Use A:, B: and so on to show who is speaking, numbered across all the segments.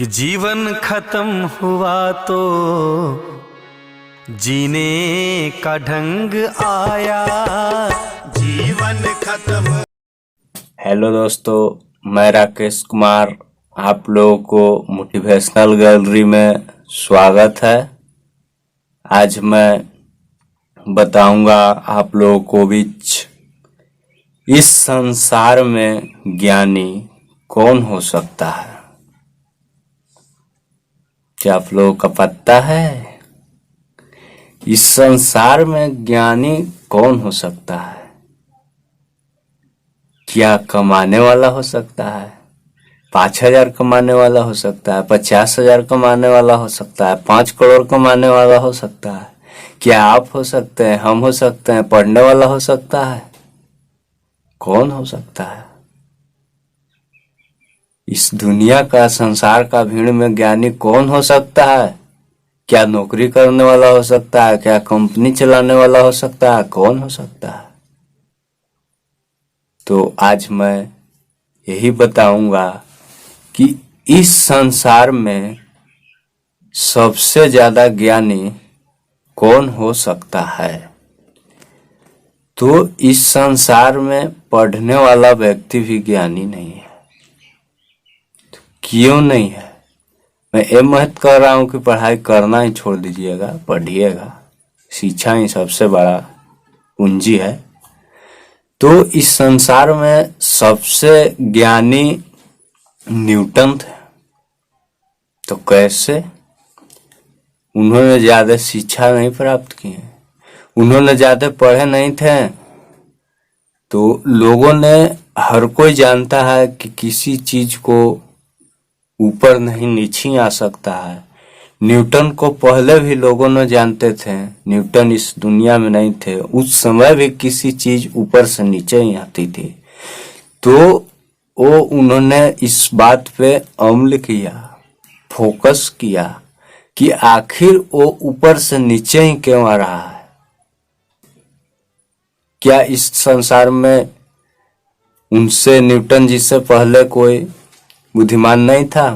A: कि जीवन खत्म हुआ तो जीने का ढंग आया। जीवन खत्म।
B: हेलो दोस्तों, मैं राकेश कुमार, आप लोगों को मोटिवेशनल गैलरी में स्वागत है। आज मैं बताऊंगा आप लोगों को बीच इस संसार में ज्ञानी कौन हो सकता है। क्या आप लोगों का पता है इस संसार में ज्ञानी कौन हो सकता है? क्या कमाने वाला हो सकता है? 5,000 कमाने वाला हो सकता है, 50,000 कमाने वाला हो सकता है, 5 करोड़ कमाने वाला हो सकता है। क्या आप हो सकते हैं, हम हो सकते हैं, पढ़ने वाला हो सकता है? कौन हो सकता है? इस दुनिया का, संसार का भीड़ में ज्ञानी कौन हो सकता है? क्या नौकरी करने वाला हो सकता है? क्या कंपनी चलाने वाला हो सकता है? कौन हो सकता है? तो आज मैं यही बताऊंगा कि इस संसार में सबसे ज्यादा ज्ञानी कौन हो सकता है। तो इस संसार में पढ़ने वाला व्यक्ति भी ज्ञानी नहीं है। तो क्यों नहीं है? मैं ये मत कह रहा हूं कि पढ़ाई करना ही छोड़ दीजिएगा, पढ़िएगा। शिक्षा ही सबसे बड़ा पूंजी है। तो इस संसार में सबसे ज्ञानी न्यूटन थे। तो कैसे? उन्होंने ज्यादा शिक्षा नहीं प्राप्त की है, उन्होंने ज्यादा पढ़े नहीं थे। तो लोगों ने, हर कोई जानता है कि किसी चीज को ऊपर नहीं नीचे आ सकता है। न्यूटन को पहले भी लोगों ने जानते थे, न्यूटन इस दुनिया में नहीं थे, उस समय भी किसी चीज ऊपर से नीचे ही आती थी। तो वो उन्होंने इस बात पे अमल किया, फोकस किया कि आखिर वो ऊपर से नीचे ही क्यों आ रहा है। क्या इस संसार में उनसे, न्यूटन जी से पहले कोई बुद्धिमान नहीं था,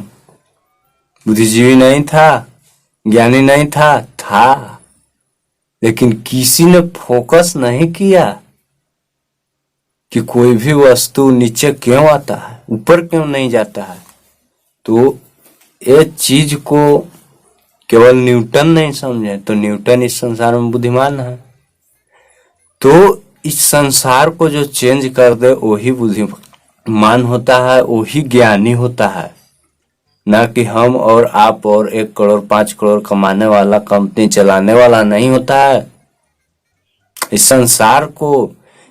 B: बुद्धिजीवी नहीं था, ज्ञानी नहीं था? था, लेकिन किसी ने फोकस नहीं किया कि कोई भी वस्तु नीचे क्यों आता है, ऊपर क्यों नहीं जाता है। तो ये चीज को केवल न्यूटन नहीं समझे, तो न्यूटन इस संसार में बुद्धिमान है। तो इस संसार को जो चेंज कर दे वही बुद्धिमान होता है, वही ज्ञानी होता है। ना कि हम और आप और 1 करोड़ 5 करोड़ कमाने वाला, कंपनी चलाने वाला नहीं होता है। इस संसार को,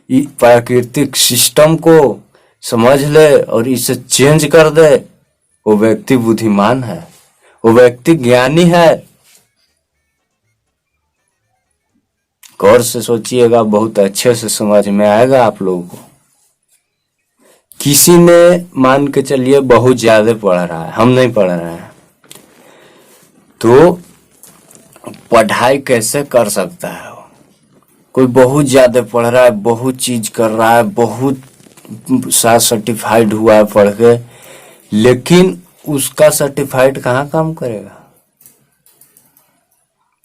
B: प्राकृतिक सिस्टम को समझ ले और इसे चेंज कर दे, वो व्यक्ति बुद्धिमान है, वो व्यक्ति ज्ञानी है। गौर से सोचिएगा, बहुत अच्छे से समझ में आएगा आप लोगों को। किसी ने, मान के चलिए, बहुत ज्यादा पढ़ रहा है, हम नहीं पढ़ रहे हैं, तो पढ़ाई कैसे कर सकता है? कोई बहुत ज्यादा पढ़ रहा है, बहुत चीज कर रहा है, बहुत सा सर्टिफाइड हुआ है पढ़ के, लेकिन उसका सर्टिफाइड कहाँ काम करेगा?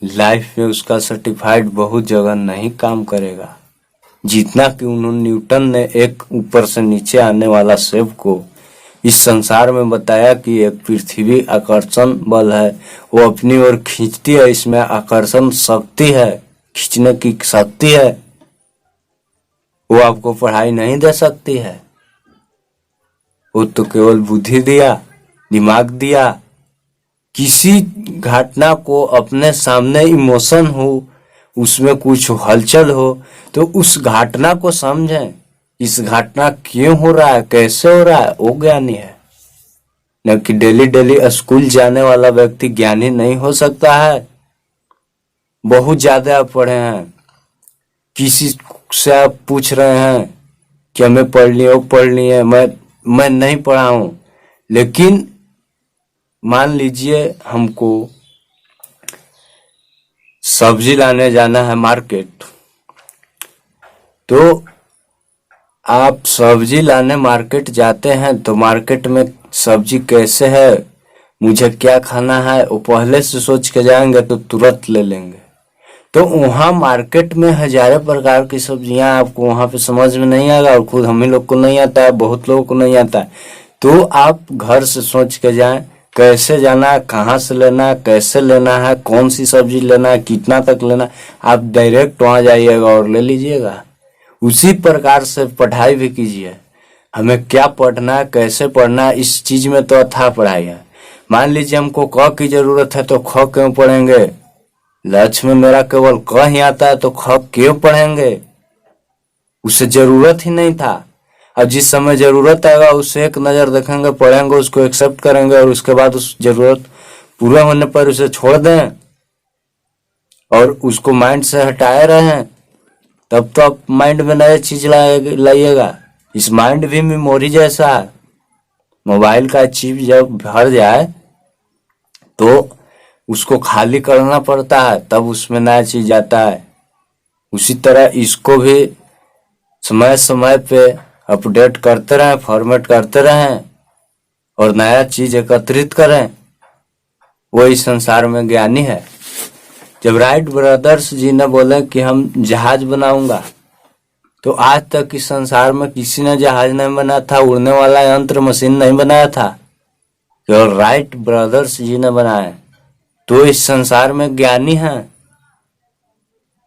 B: लाइफ में उसका सर्टिफाइड बहुत जगह नहीं काम करेगा। जितना कि उन्होंने, न्यूटन ने एक ऊपर से नीचे आने वाला शेप को इस संसार में बताया कि एक पृथ्वी आकर्षण बल है, वो अपनी ओर खींचती है, इसमें आकर्षण शक्ति है, खींचने की शक्ति है। वो आपको पढ़ाई नहीं दे सकती है, वो तो केवल बुद्धि दिया, दिमाग दिया। किसी घटना को अपने सामने इमोशन हो, उसमें कुछ हलचल हो, तो उस घटना को समझें, इस घटना क्यों हो रहा है, कैसे हो रहा है, वो ज्ञानी है। न कि डेली डेली स्कूल जाने वाला व्यक्ति ज्ञानी नहीं हो सकता है। बहुत ज्यादा आप पढ़े हैं, किसी से आप पूछ रहे हैं कि हमें पढ़ लिए, वो पढ़ लिए, मैं नहीं पढ़ा हूं, लेकिन मान लीजिए हमको सब्जी लाने जाना है मार्केट, तो आप सब्जी लाने मार्केट जाते हैं, तो मार्केट में सब्जी कैसे है, मुझे क्या खाना है वो पहले से सोच के जाएंगे तो तुरंत ले लेंगे। तो वहाँ मार्केट में हजारों प्रकार की सब्जियां आपको वहां पे समझ में नहीं आएगा, और खुद हम ही लोग को नहीं आता है, बहुत लोगों को नहीं आता है। तो आप घर से सोच के जाएं, कैसे जाना है, कहाँ से लेना है, कैसे लेना है, कौन सी सब्जी लेना है, कितना तक लेना है, आप डायरेक्ट वहां जाइएगा और ले लीजिएगा। उसी प्रकार से पढ़ाई भी कीजिए। हमें क्या पढ़ना है, कैसे पढ़ना है, इस चीज में तो अथाह पढ़ाई है। मान लीजिए हमको क की जरूरत है तो ख क्यों पढ़ेंगे? लक्ष्य में मेरा केवल क ही आता है तो ख क्यों पढ़ेंगे? उसे जरूरत ही नहीं था। और जिस समय जरूरत आएगा उसे एक नजर देखेंगे, पढ़ेंगे, उसको एक्सेप्ट करेंगे, और उसके बाद उस जरूरत पूरा होने पर उसे छोड़ दें और उसको माइंड से हटाए रहें, तब तो आप माइंड में नए चीज लाइएगा। इस माइंड भी मेमोरी जैसा है। मोबाइल का चिप जब भर जाए तो उसको खाली करना पड़ता है, तब उसमें नया चीज आता है। उसी तरह इसको भी समय समय पे अपडेट करते रहें, फॉर्मेट करते रहें और नया चीज एकत्रित करें। वो इस संसार में ज्ञानी है। जब राइट ब्रदर्स जी ने बोले कि हम जहाज बनाऊंगा, तो आज तक इस संसार में किसी ने जहाज नहीं बनाया था, उड़ने वाला यंत्र मशीन नहीं बनाया था, केवल राइट ब्रदर्स जी ने बनाया। तो इस संसार में ज्ञानी है,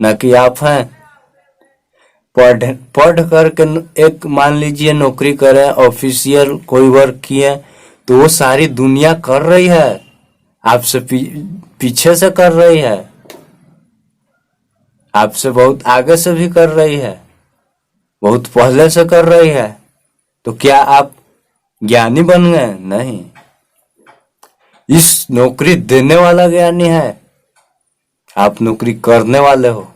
B: न कि आप हैं। पढ़ करके एक मान लीजिए नौकरी करें, ऑफिशियल कोई वर्क किए, तो वो सारी दुनिया कर रही है, आपसे पीछे से कर रही है, आपसे बहुत आगे से भी कर रही है, बहुत पहले से कर रही है। तो क्या आप ज्ञानी बन गए? नहीं। इस नौकरी देने वाला ज्ञानी है, आप नौकरी करने वाले हो।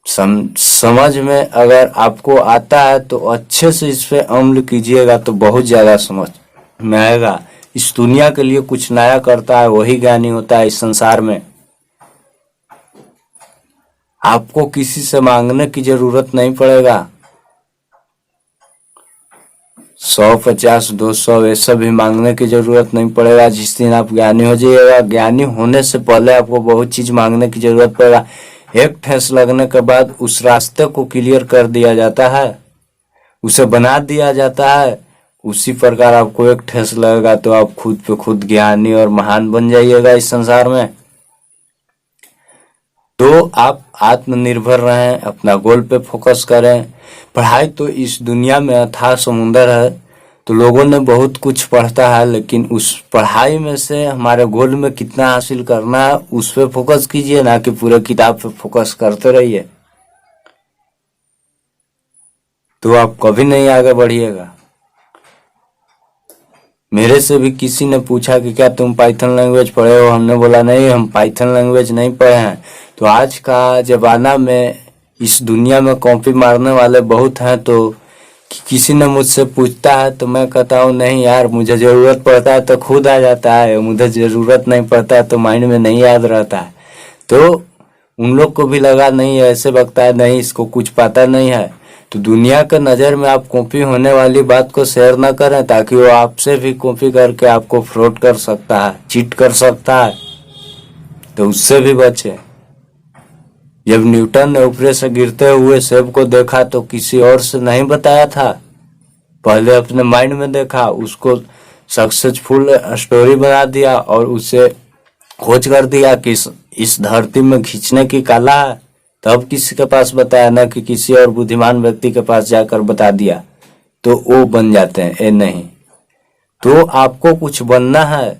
B: समझ में अगर आपको आता है तो अच्छे से इस पे अमल कीजिएगा तो बहुत ज्यादा समझ में आएगा। इस दुनिया के लिए कुछ नया करता है वही ज्ञानी होता है इस संसार में। आपको किसी से मांगने की जरूरत नहीं पड़ेगा। 100, 50, 200 ऐसा भी मांगने की जरूरत नहीं पड़ेगा। जिस दिन आप ज्ञानी हो जाइएगा, ज्ञानी होने से पहले आपको बहुत चीज मांगने की जरूरत पड़ेगा। एक ठेस लगने के बाद उस रास्ते को क्लियर कर दिया जाता है, उसे बना दिया जाता है। उसी प्रकार आपको एक ठेस लगेगा तो आप खुद पे खुद ज्ञानी और महान बन जाइएगा इस संसार में। तो आप आत्मनिर्भर रहें, अपना गोल पे फोकस करें। पढ़ाई तो इस दुनिया में अथाह समुंदर है, तो लोगों ने बहुत कुछ पढ़ता है, लेकिन उस पढ़ाई में से हमारे गोल में कितना हासिल करना है उस पे फोकस कीजिए, ना कि पूरे किताब पे फोकस करते रहिए। तो आप कभी नहीं आगे बढ़िएगा। मेरे से भी किसी ने पूछा कि क्या तुम पाइथन लैंग्वेज पढ़े हो? हमने बोला नहीं, हम पाइथन लैंग्वेज नहीं पढ़े हैं। तो आज का जमाना में इस दुनिया में कॉपी मारने वाले बहुत हैं। तो किसी ने मुझसे पूछता है तो मैं कहता हूँ नहीं यार, मुझे जरूरत पड़ता है तो खुद आ जाता है, मुझे जरूरत नहीं पड़ता है तो माइंड में नहीं याद रहता है। तो उन लोग को भी लगा नहीं ऐसे बकता है, नहीं इसको कुछ पता नहीं है। तो दुनिया के नजर में आप कॉपी होने वाली बात को शेयर न करें, ताकि वो आपसे भी कॉपी करके आपको फ्रॉड कर सकता है, चीट कर सकता है। तो उससे भी बचे। जब न्यूटन ने ऊपर से गिरते हुए सेब को देखा तो किसी और से नहीं बताया था, पहले अपने माइंड में देखा, उसको सक्सेसफुल स्टोरी बना दिया और उसे खोज कर दिया कि इस धरती में खींचने की कला है, तब किसी के पास बताया, ना कि किसी और बुद्धिमान व्यक्ति के पास जाकर बता दिया तो वो बन जाते हैं। ये नहीं। तो आपको कुछ बनना है,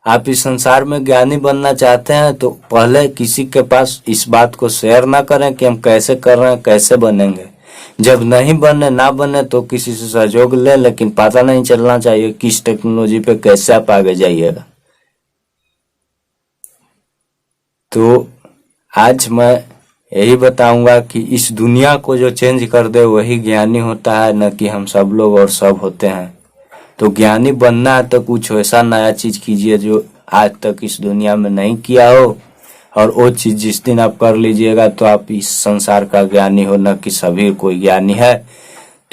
B: आप इस संसार में ज्ञानी बनना चाहते हैं तो पहले किसी के पास इस बात को शेयर ना करें कि हम कैसे कर रहे हैं, कैसे बनेंगे। जब नहीं बने ना बने तो किसी से सहयोग लें, लेकिन पता नहीं चलना चाहिए किस टेक्नोलॉजी पे कैसे आप आगे जाइएगा। तो आज मैं यही बताऊंगा कि इस दुनिया को जो चेंज कर दे वही ज्ञानी होता है, न कि हम सब लोग और सब होते हैं। तो ज्ञानी बनना है तो कुछ ऐसा नया चीज कीजिए जो आज तक इस दुनिया में नहीं किया हो, और वो चीज जिस दिन आप कर लीजिएगा तो आप इस संसार का ज्ञानी हो, न कि सभी कोई ज्ञानी है।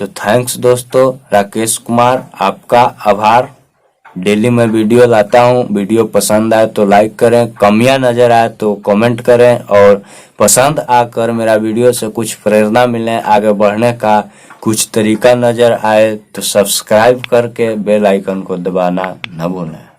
B: तो थैंक्स दोस्तों। राकेश कुमार, आपका आभार। डेली मैं वीडियो लाता हूँ। वीडियो पसंद आए तो लाइक करें, कमियां नजर आए तो कमेंट करें, और पसंद आकर मेरा वीडियो से कुछ प्रेरणा मिले, आगे बढ़ने का कुछ तरीका नजर आए तो सब्सक्राइब करके बेल आइकन को दबाना न भूलें।